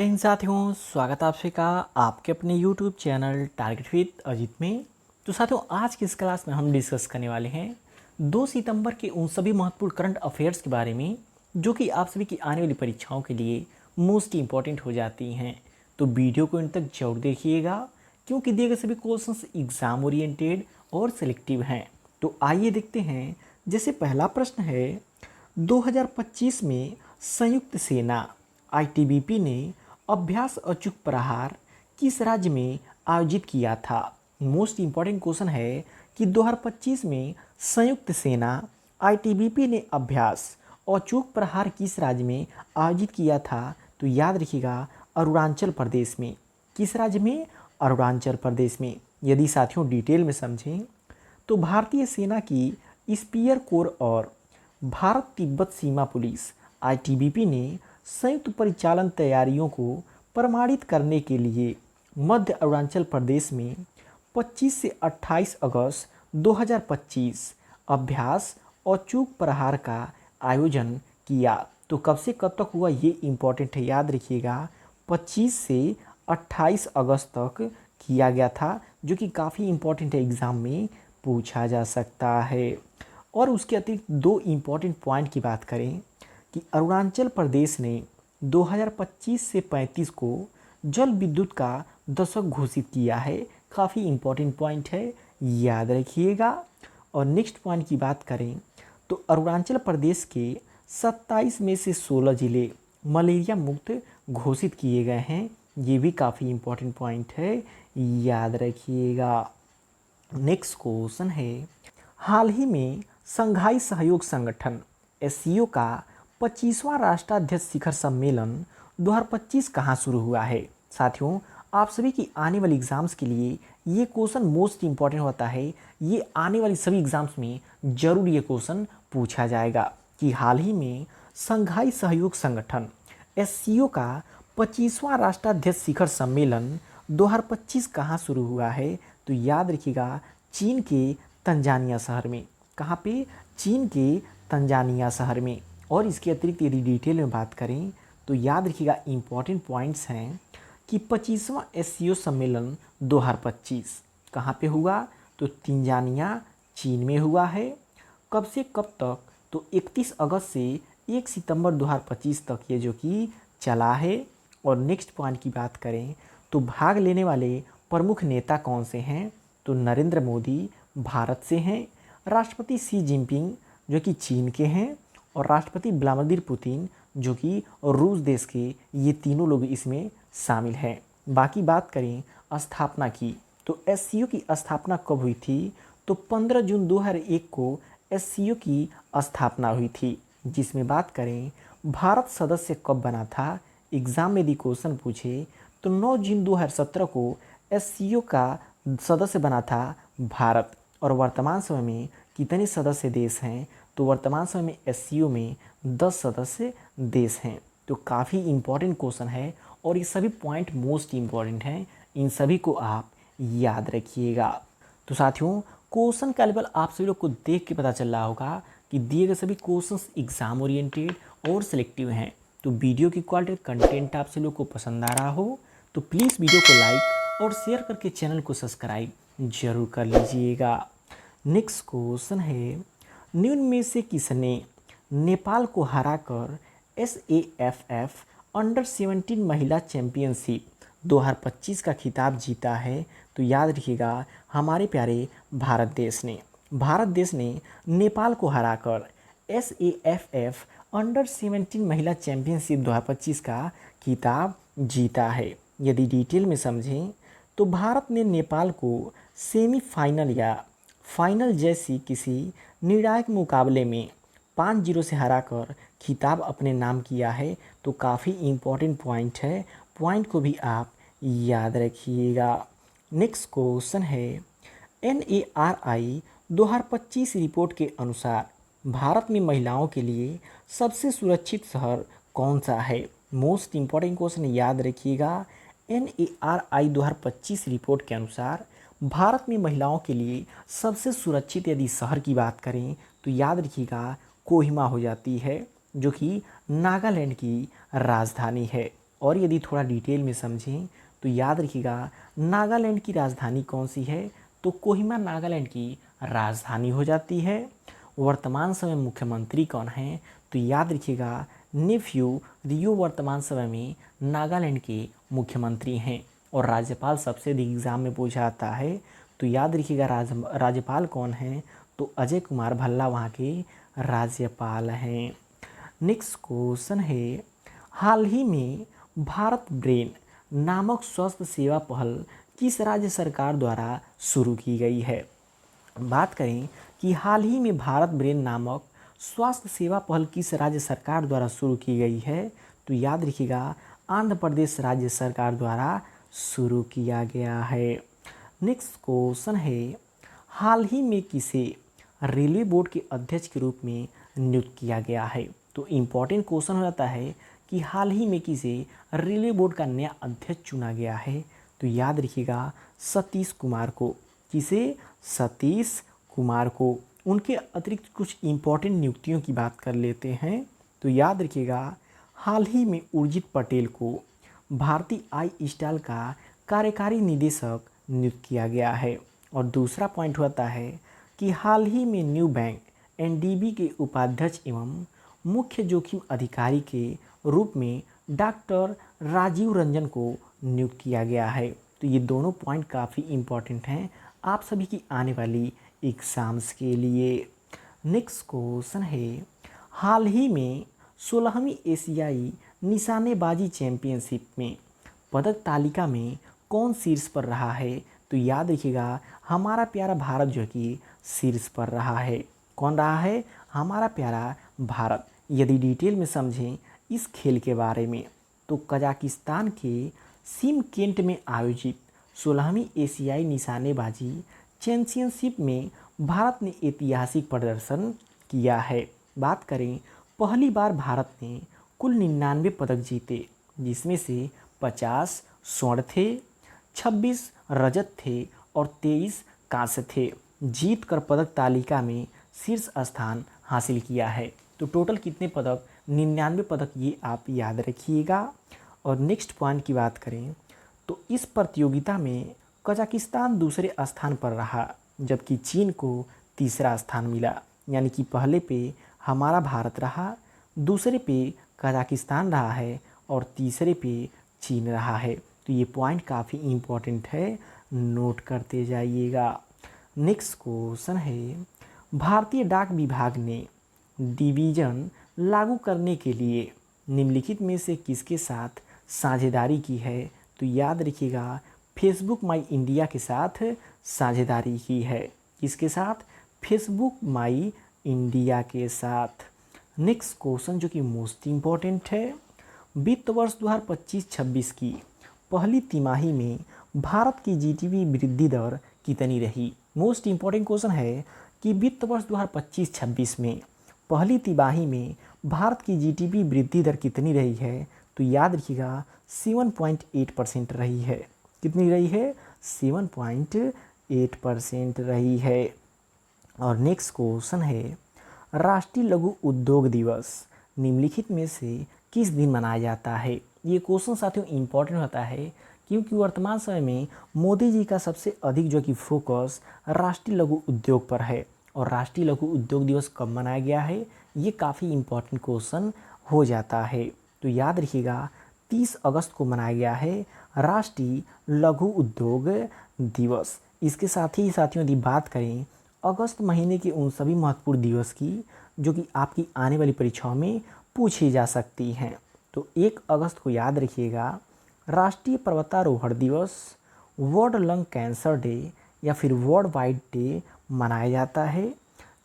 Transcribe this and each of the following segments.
इन साथियों, स्वागत है आप सभी का आपके अपने YouTube channel target with Ajit में। तो साथियों, आज की इस क्लास में हम डिस्कस करने वाले हैं 2 सितंबर के उन सभी महत्वपूर्ण करंट अफेयर्स के बारे में जो कि आप सभी की आने वाली परीक्षाओं के लिए मोस्ट इंपॉर्टेंट हो जाती हैं। तो वीडियो को इन तक जरूर देखिएगा क्योंकि दिए गए सभी क्वेश्चंस एग्जाम ओरिएंटेड और सिलेक्टिव हैं। तो आइए देखते हैं। जैसे पहला प्रश्न है, 2025 में संयुक्त सेना आईटीबीपी ने अभ्यास अचूक प्रहार किस राज्य में आयोजित किया था। मोस्ट इंपॉर्टेंट क्वेश्चन है कि 2025 में संयुक्त सेना आईटीबीपी ने अभ्यास अचूक प्रहार किस राज्य में आयोजित किया था। तो याद रखिएगा, अरुणाचल प्रदेश में। किस राज्य में? अरुणाचल प्रदेश में। यदि साथियों डिटेल में समझें तो भारतीय सेना की स्पीयर कोर और भारत तिब्बत सीमा पुलिस आईटीबीपी ने संयुक्त परिचालन तैयारियों को प्रमाणित करने के लिए मध्य अरुणाचल प्रदेश में 25 से 28 अगस्त 2025 अभ्यास अचूक प्रहार का आयोजन किया। तो कब से कब तक हुआ ये इम्पोर्टेंट है, याद रखिएगा। 25 से 28 अगस्त तक किया गया था, जो कि काफ़ी इम्पोर्टेंट है, एग्ज़ाम में पूछा जा सकता है। और उसके अतिरिक्त दो इम्पोर्टेंट पॉइंट की बात करें कि अरुणाचल प्रदेश ने 2025 से 35 को जल विद्युत का दशक घोषित किया है। काफ़ी इम्पोर्टेंट पॉइंट है, याद रखिएगा। और नेक्स्ट पॉइंट की बात करें तो अरुणाचल प्रदेश के 27 में से 16 ज़िले मलेरिया मुक्त घोषित किए गए हैं। ये भी काफ़ी इम्पोर्टेंट पॉइंट है, याद रखिएगा। नेक्स्ट क्वेश्चन है, हाल ही में संघाई सहयोग संगठन एससीओ का 25वां राष्ट्राध्यक्ष शिखर सम्मेलन 2025 कहाँ शुरू हुआ है। साथियों, आप सभी की आने वाली एग्जाम्स के लिए ये क्वेश्चन मोस्ट इंपॉर्टेंट होता है। ये आने वाली सभी एग्जाम्स में जरूर ये क्वेश्चन पूछा जाएगा कि हाल ही में संघाई सहयोग संगठन एससीओ का 25वां राष्ट्राध्यक्ष शिखर सम्मेलन 2025 कहाँ शुरू हुआ है। तो याद रखिएगा, चीन के तंजानिया शहर में। कहाँ पे? चीन के तंजानिया शहर में। और इसके अतिरिक्त यदि डिटेल में बात करें तो याद रखिएगा, इम्पॉर्टेंट पॉइंट्स हैं कि 25वां एससीओ सम्मेलन 2025 कहाँ पे हुआ। तो तंजानिया, चीन में हुआ है। कब से कब तक? तो 31 अगस्त से 1 सितंबर 2025 तक ये जो कि चला है। और नेक्स्ट पॉइंट की बात करें तो भाग लेने वाले प्रमुख नेता कौन से हैं। तो नरेंद्र मोदी भारत से हैं, राष्ट्रपति शी जिनपिंग जो कि चीन के हैं, और राष्ट्रपति व्लादिमीर पुतिन जो कि रूस देश के, ये तीनों लोग इसमें शामिल हैं। बाकी बात करें स्थापना की तो एससीओ की स्थापना कब हुई थी। तो 15 जून 2001 को एससीओ की स्थापना हुई थी। जिसमें बात करें भारत सदस्य कब बना था, एग्ज़ाम में यदि क्वेश्चन पूछे तो 9 जून 2017 को एससीओ का सदस्य बना था भारत। और वर्तमान समय में कितने सदस्य देश हैं। तो वर्तमान समय में एससीओ में 10 सदस्य देश हैं। तो काफ़ी इम्पॉर्टेंट क्वेश्चन है और ये सभी पॉइंट मोस्ट इम्पॉर्टेंट हैं, इन सभी को आप याद रखिएगा। तो साथियों, क्वेश्चन का लेवल आप सभी लोग को देख के पता चल रहा होगा कि दिए गए सभी क्वेश्चंस एग्जाम ओरिएंटेड और सिलेक्टिव हैं। तो वीडियो की क्वालिटी कंटेंट आप सभी लोग को पसंद आ रहा हो तो प्लीज़ वीडियो को लाइक और शेयर करके चैनल को सब्सक्राइब जरूर कर लीजिएगा। नेक्स्ट क्वेश्चन है, निम्न में से किसने नेपाल को हराकर SAFF अंडर 17 महिला चैंपियनशिप 2025 का खिताब जीता है। तो याद रखिएगा, हमारे प्यारे भारत देश ने नेपाल को हराकर SAFF अंडर 17 महिला चैंपियनशिप 2025 का खिताब जीता है। यदि डिटेल में समझें तो भारत ने नेपाल को सेमीफाइनल या फाइनल जैसी किसी निर्णायक मुकाबले में 5-0 से हराकर खिताब अपने नाम किया है। तो काफ़ी इम्पोर्टेंट पॉइंट है, पॉइंट को भी आप याद रखिएगा। नेक्स्ट क्वेश्चन है, NARI 2025 रिपोर्ट के अनुसार भारत में महिलाओं के लिए सबसे सुरक्षित शहर कौन सा है। मोस्ट इम्पॉर्टेंट क्वेश्चन, याद रखिएगा। NARI 2025 रिपोर्ट के अनुसार भारत में महिलाओं के लिए सबसे सुरक्षित यदि शहर की बात करें तो याद रखिएगा कोहिमा हो जाती है, जो कि नागालैंड की राजधानी है। और यदि थोड़ा डिटेल में समझें तो याद रखिएगा नागालैंड की राजधानी कौन सी है, तो कोहिमा नागालैंड की राजधानी हो जाती है। वर्तमान समय मुख्यमंत्री कौन है, तो याद रखिएगा नेफ्यू रियो वर्तमान समय में नागालैंड के मुख्यमंत्री हैं। और राज्यपाल सबसे अधिक एग्जाम में पूछा जाता है, तो याद रखिएगा राज्यपाल कौन है, तो अजय कुमार भल्ला वहाँ के राज्यपाल हैं। नेक्स्ट क्वेश्चन है, हाल ही में भारत ब्रेन नामक स्वास्थ्य सेवा पहल किस राज्य सरकार द्वारा शुरू की गई है। बात करें कि हाल ही में भारत ब्रेन नामक स्वास्थ्य सेवा पहल किस राज्य सरकार द्वारा शुरू की गई है, तो याद रखिएगा आंध्र प्रदेश राज्य सरकार द्वारा शुरू किया गया है। नेक्स्ट क्वेश्चन है, हाल ही में किसे रेलवे बोर्ड के अध्यक्ष के रूप में नियुक्त किया गया है। तो इम्पॉर्टेंट क्वेश्चन हो जाता है कि हाल ही में किसे रेलवे बोर्ड का नया अध्यक्ष चुना गया है, तो याद रखिएगा सतीश कुमार को। किसे? सतीश कुमार को। उनके अतिरिक्त कुछ इम्पॉर्टेंट नियुक्तियों की बात कर लेते हैं, तो याद रखिएगा हाल ही में उर्जित पटेल को भारतीय आई स्टाइल का कार्यकारी निदेशक नियुक्त किया गया है। और दूसरा पॉइंट होता है कि हाल ही में न्यू बैंक एनडीबी के उपाध्यक्ष एवं मुख्य जोखिम अधिकारी के रूप में डॉक्टर राजीव रंजन को नियुक्त किया गया है। तो ये दोनों पॉइंट काफ़ी इम्पॉर्टेंट हैं आप सभी की आने वाली एग्ज़ाम्स के लिए। नेक्स्ट क्वेश्चन है, हाल ही में 16वीं एशियाई निशानेबाजी चैंपियनशिप में पदक तालिका में कौन शीर्ष पर रहा है, तो याद रखिएगा हमारा प्यारा भारत जो कि शीर्ष पर रहा है। कौन रहा है? हमारा प्यारा भारत। यदि डिटेल में समझें इस खेल के बारे में, तो कजाकिस्तान के शिमकेंट में आयोजित 16वीं एशियाई निशानेबाजी चैंपियनशिप में भारत ने ऐतिहासिक प्रदर्शन किया है। बात करें, पहली बार भारत ने कुल 99 पदक जीते, जिसमें से 50 स्वर्ण थे, 26 रजत थे और 23 कांस्य थे। जीत कर पदक तालिका में शीर्ष स्थान हासिल किया है। तो टोटल कितने पदक? 99 पदक, ये आप याद रखिएगा। और नेक्स्ट पॉइंट की बात करें तो इस प्रतियोगिता में कजाकिस्तान दूसरे स्थान पर रहा, जबकि चीन को तीसरा स्थान मिला। यानी कि पहले पे हमारा भारत रहा, दूसरे पे कजाकिस्तान रहा है और तीसरे पे चीन रहा है। तो ये पॉइंट काफ़ी इम्पोर्टेंट है, नोट करते जाइएगा। नेक्स्ट क्वेश्चन है, भारतीय डाक विभाग ने डिवीज़न लागू करने के लिए निम्नलिखित में से किसके साथ साझेदारी की है, तो याद रखिएगा फेसबुक माई इंडिया के साथ साझेदारी की है। किसके साथ? फेसबुक माई इंडिया के साथ। नेक्स्ट क्वेश्चन जो कि मोस्ट इम्पॉर्टेंट है, वित्त वर्ष 2025-26 की पहली तिमाही में भारत की जीडीपी वृद्धि दर कितनी रही। मोस्ट इम्पॉर्टेंट क्वेश्चन है कि वित्त वर्ष 2025-26 में पहली तिमाही में भारत की जीडीपी वृद्धि दर कितनी रही है, तो याद रखिएगा 7.8% रही है। कितनी रही है? 7.8% रही है। और नेक्स्ट क्वेश्चन है, राष्ट्रीय लघु उद्योग दिवस निम्नलिखित में से किस दिन मनाया जाता है। ये क्वेश्चन साथियों इम्पॉर्टेंट होता है क्योंकि वर्तमान समय में मोदी जी का सबसे अधिक जो कि फोकस राष्ट्रीय लघु उद्योग पर है। और राष्ट्रीय लघु उद्योग दिवस कब मनाया गया है, ये काफ़ी इम्पॉर्टेंट क्वेश्चन हो जाता है। तो याद रखिएगा 30 अगस्त को मनाया गया है राष्ट्रीय लघु उद्योग दिवस। इसके साथ ही साथियों यदि बात करें अगस्त महीने के उन सभी महत्वपूर्ण दिवस की जो कि आपकी आने वाली परीक्षाओं में पूछी जा सकती हैं, तो 1 अगस्त को याद रखिएगा राष्ट्रीय पर्वतारोहण दिवस, वर्ल्ड लंग कैंसर डे या फिर वर्ल्ड वाइड डे मनाया जाता है।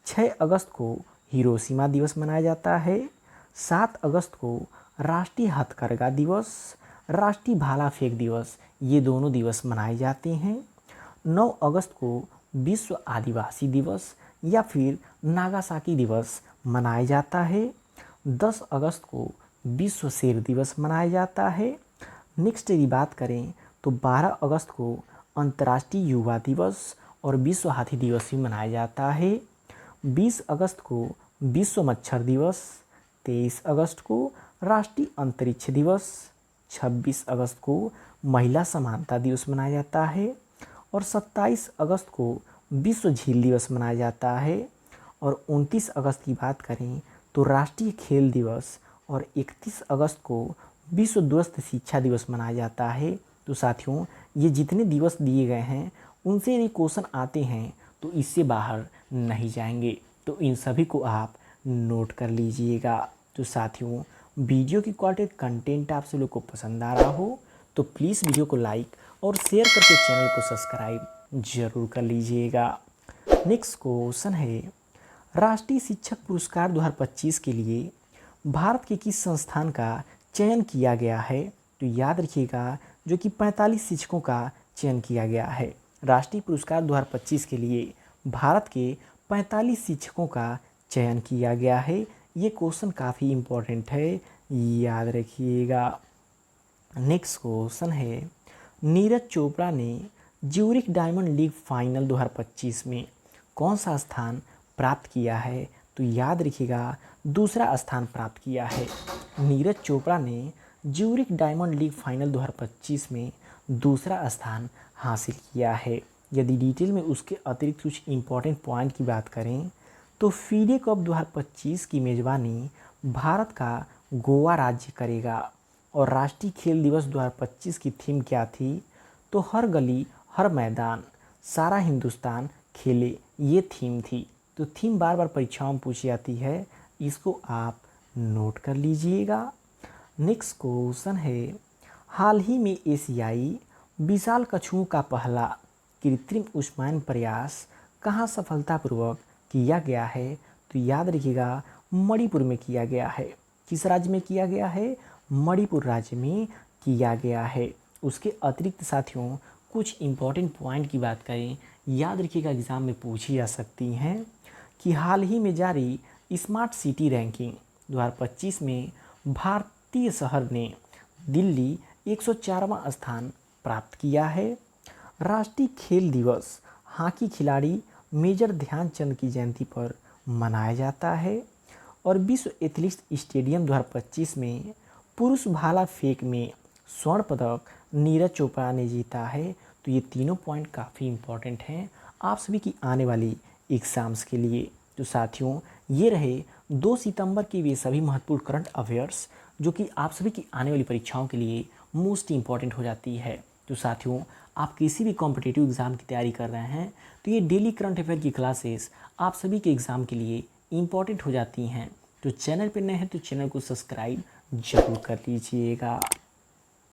6 अगस्त को हिरोशिमा दिवस मनाया जाता है। 7 अगस्त को राष्ट्रीय हथकरघा दिवस, राष्ट्रीय भाला फेंक दिवस, ये दोनों दिवस मनाए जाते हैं। 9 अगस्त को विश्व आदिवासी दिवस या फिर नागासाकी दिवस मनाया जाता है। 10 अगस्त को विश्व शेर दिवस मनाया जाता है। नेक्स्ट यदि बात करें तो 12 अगस्त को अंतर्राष्ट्रीय युवा दिवस और विश्व हाथी दिवस भी मनाया जाता है। 20 अगस्त को विश्व मच्छर दिवस, 23 अगस्त को राष्ट्रीय अंतरिक्ष दिवस, 26 अगस्त को महिला समानता दिवस मनाया जाता है और 27 अगस्त को विश्व झील दिवस मनाया जाता है। और 29 अगस्त की बात करें तो राष्ट्रीय खेल दिवस और 31 अगस्त को विश्व दूरस्थ शिक्षा दिवस मनाया जाता है। तो साथियों, ये जितने दिवस दिए गए हैं उनसे यदि क्वेश्चन आते हैं तो इससे बाहर नहीं जाएंगे, तो इन सभी को आप नोट कर लीजिएगा। तो साथियों, वीडियो की क्वालिटी कंटेंट आप सभी लोग को पसंद आ रहा हो तो प्लीज़ वीडियो को लाइक और शेयर करके चैनल को सब्सक्राइब जरूर कर लीजिएगा। नेक्स्ट क्वेश्चन है, राष्ट्रीय शिक्षक पुरस्कार 2025 के लिए भारत के किस संस्थान का चयन किया गया है? तो याद रखिएगा, जो कि 45 शिक्षकों का चयन किया गया है। राष्ट्रीय पुरस्कार 2025 के लिए भारत के 45 शिक्षकों का चयन किया गया है। ये क्वेश्चन काफ़ी इम्पोर्टेंट है, याद रखिएगा। नेक्स्ट क्वेश्चन है, नीरज चोपड़ा ने ज्यूरिख डायमंड लीग फाइनल 2025 में कौन सा स्थान प्राप्त किया है? तो याद रखिएगा, दूसरा स्थान प्राप्त किया है। नीरज चोपड़ा ने ज्यूरिख डायमंड लीग फाइनल 2025 में दूसरा स्थान हासिल किया है। यदि डिटेल में उसके अतिरिक्त कुछ इम्पोर्टेंट पॉइंट की बात करें तो फीडे कप 2025 की मेज़बानी भारत का गोवा राज्य करेगा। और राष्ट्रीय खेल दिवस 2025 की थीम क्या थी? तो हर गली हर मैदान सारा हिंदुस्तान खेले, ये थीम थी। तो थीम बार बार परीक्षाओं में पूछी जाती है, इसको आप नोट कर लीजिएगा। नेक्स्ट क्वेश्चन है, हाल ही में एशियाई विशाल कछुओं का पहला कृत्रिम ऊष्मायन प्रयास कहाँ सफलतापूर्वक किया गया है? तो याद रखिएगा, मणिपुर में किया गया है। किस राज्य में किया गया है? मणिपुर राज्य में किया गया है। उसके अतिरिक्त साथियों, कुछ इम्पोर्टेंट पॉइंट की बात करें, याद रखिएगा एग्ज़ाम में पूछी जा सकती हैं कि हाल ही में जारी स्मार्ट सिटी रैंकिंग 2025 में भारतीय शहर ने दिल्ली 104वां स्थान प्राप्त किया है। राष्ट्रीय खेल दिवस हॉकी खिलाड़ी मेजर ध्यानचंद की जयंती पर मनाया जाता है। और विश्व एथलीट्स स्टेडियम 2025 में पुरुष भाला फेंक में स्वर्ण पदक नीरज चोपड़ा ने जीता है। तो ये तीनों पॉइंट काफ़ी इम्पोर्टेंट हैं आप सभी की आने वाली एग्ज़ाम्स के लिए। तो साथियों, ये रहे 2 सितंबर के वे सभी महत्वपूर्ण करंट अफेयर्स जो कि आप सभी की आने वाली परीक्षाओं के लिए मोस्ट इम्पॉर्टेंट हो जाती है। तो साथियों, आप किसी भी कॉम्पिटिटिव एग्ज़ाम की तैयारी कर रहे हैं तो ये डेली करंट अफेयर की क्लासेस आप सभी के एग्ज़ाम के लिए इम्पॉर्टेंट हो जाती हैं। तो चैनल पर नए हैं तो चैनल को सब्सक्राइब जरूर कर लीजिएगा।